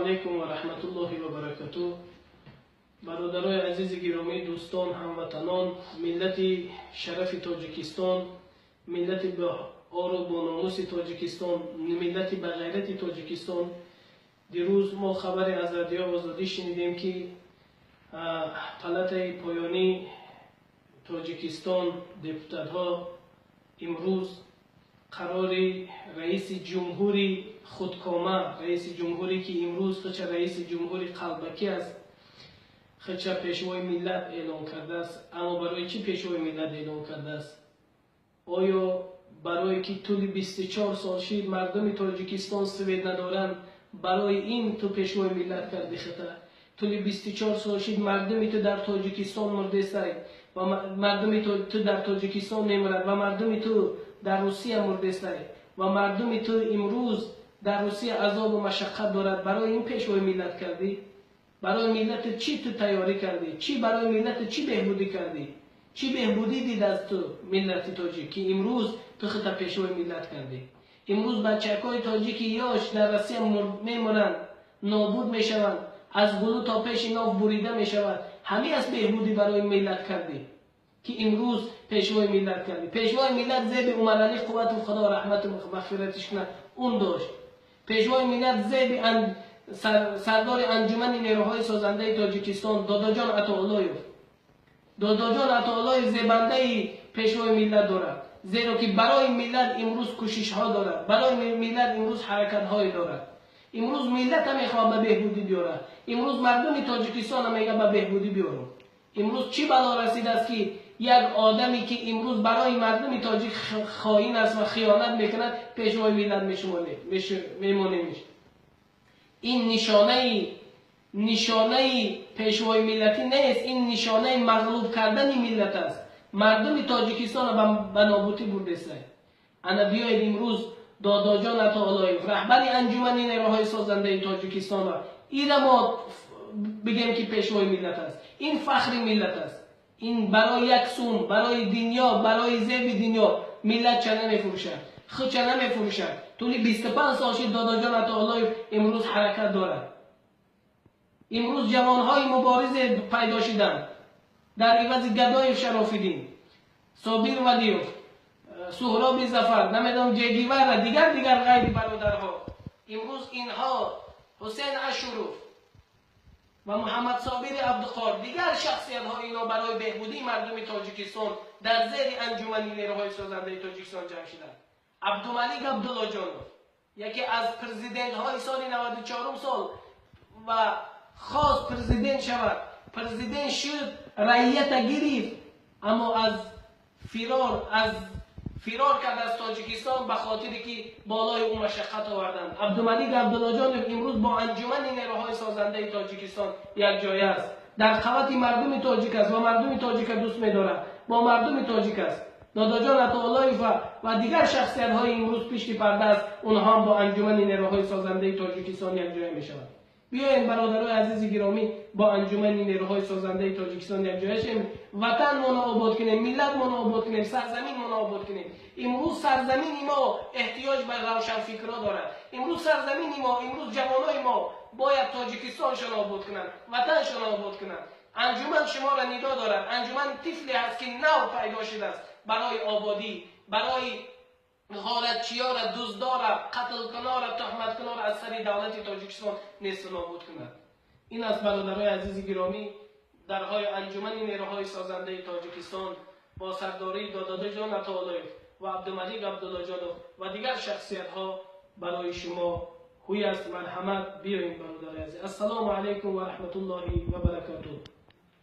علیکم و رحمت الله و برکاته. برادرای عزیز گرامی، دوستان، هموطنان، ملت شرف تاجیکستان، ملت با آر و با ناموس تاجیکستان، ملت با غیرت تاجیکستان، دیروز ما خبر از رادیو آزادی شنیدیم که پلات پایانی تاجیکستان دپوتات‌ها امروز قرار رئیس جمهوری خودکامه، رئیس جمهوری که امروز خودش رئیس جمهوری قلبکی است، خودش پیشوای ملت اعلام کرده است. اما برای چی پیشوای ملت اعلام کرده است؟ آیا برای که طول 24 سال شد مردم تاجیکستان سوید ندارند، برای این تو پیشوای ملت کردی؟ خطر طول 24 سال شد مردم تو در تاجیکستان مرده است و مردم تو در تاجیکستان نمیرد و مردم تو در روسیه مرده است و مردم تو امروز در روسیه عذاب و مشقت دارد. برای این پیشوای ملت کردی؟ برای ملت چی تو تیاری کردی؟ چی برای ملت چی بهبودی کردی؟ چی بهبودی دید از تو ملت تاجیک که امروز تو خودت پیشوای ملت کردی؟ امروز بچه‌های تاجیک یاش در روسیه میمونند، نابود میشوند، از گلو تا پیش ناف بریده میشود. همین از بهبودی برای ملت کردی که امروز پیشوای ملت کردی. پیشوای ملت زیب عمر علی قوت و خدا رحمت و مغفرتش کنه اون داشت. پیشوای ملت زیب سردار انجمن نیروهای سازنده تاجیکستان داداجان عطااللهیف، داداجان عطااللهیف زیبنده پیشوای ملت دارد، زیرا که برای ملت امروز کوشش ها دارد، برای ملت امروز حرکت های دارد. امروز ملت هم میخواد به بهبودی بیاره، امروز مردم تاجیکستان هم میگه به بهبودی بیارم. امروز چی بلا رسیده است که یک آدمی که امروز برای مردم تاجیک خائن است و خیانت میکند پیشوای ملت میمونه؟ این نشانه پیشوای ملتی نیست، این نشانه مغلوب کردن ملت است. مردم تاجیکستان به نابودی برده است. انا بیایید امروز داداجان عطااللهیف رهبر انجمن نیروهای سازنده تاجیکستان را اینا ما بگیم که پیشوای ملت است. این فخر ملت است. این برای یک سوم، برای دنیا، برای زیب دنیا ملت چه نمیفروشد، خود چه نمیفروشد. طول 25 سال شد داداجان عطااللهیف امروز حرکت دارد. امروز جوانهای مبارز پیدا شدند در عوض گدایف شرافیدین، صابر ولیوف، سهراب ظفر، نمیدونم جگیور و دیگر غیر برادرها. امروز اینها حسین اشروف و محمد صابر عبدالقادر دیگر شخصیت ها اینا برای بهبودی مردم تاجیکستان در زیر انجمن نیروهای سازنده تاجیکستان جمع شدند. عبدالملیک عبداللهجانوف یکی از پرزیدنت های سال 94 سال و خواست پرزیدنت شود، پرزیدنت شد، رعیت گرفت، اما از فرار کرد از تاجیکستان به خاطری که بالای اون مشقت آوردند. عبدالملیک عبداللهجانوف امروز با انجمن نیروهای سازنده تاجیکستان یک جای است، در قوت مردم تاجیک است و مردم تاجیک دوست می‌دارد، با مردم تاجیک است. داداجان عطااللهیف و دیگر شخصیت های امروز پشت پرده است، اونها هم با انجمن نیروهای سازنده تاجیکستان یک جای میشوند. بیاین برادرای عزیز گرامی با انجمن نیروهای سازنده تاجیکستان یک جای شیم، وطن ما آباد کنیم، ملت ما آباد کنیم، سرزمین ما آباد کنیم. امروز سرزمین ما احتیاج به روشنفکرها دارد. امروز سرزمین ما، امروز جوانای ما باید تاجیکستانشان آباد کنند، وطنشان آباد کنند. انجمن شما را ندا دارد، انجمن طفلی است که نو پیدا شده است برای آبادی، برای غارتچی‌ها را، دزدها را، قتل کنها را، تهمت کنها را از سر دولت تاجیکستان نیست نابود کند. این است برادرای عزیز گرامی، درهای انجمن نیروهای سازنده تاجیکستان با سرداری داداجان عطااللهیف و عبدالملیک عبداللهجانوف و دیگر شخصیت ها برای شما خوی است. مرحمت. بیایید برادرای عزیز. السلام علیکم و رحمت الله و برکاته.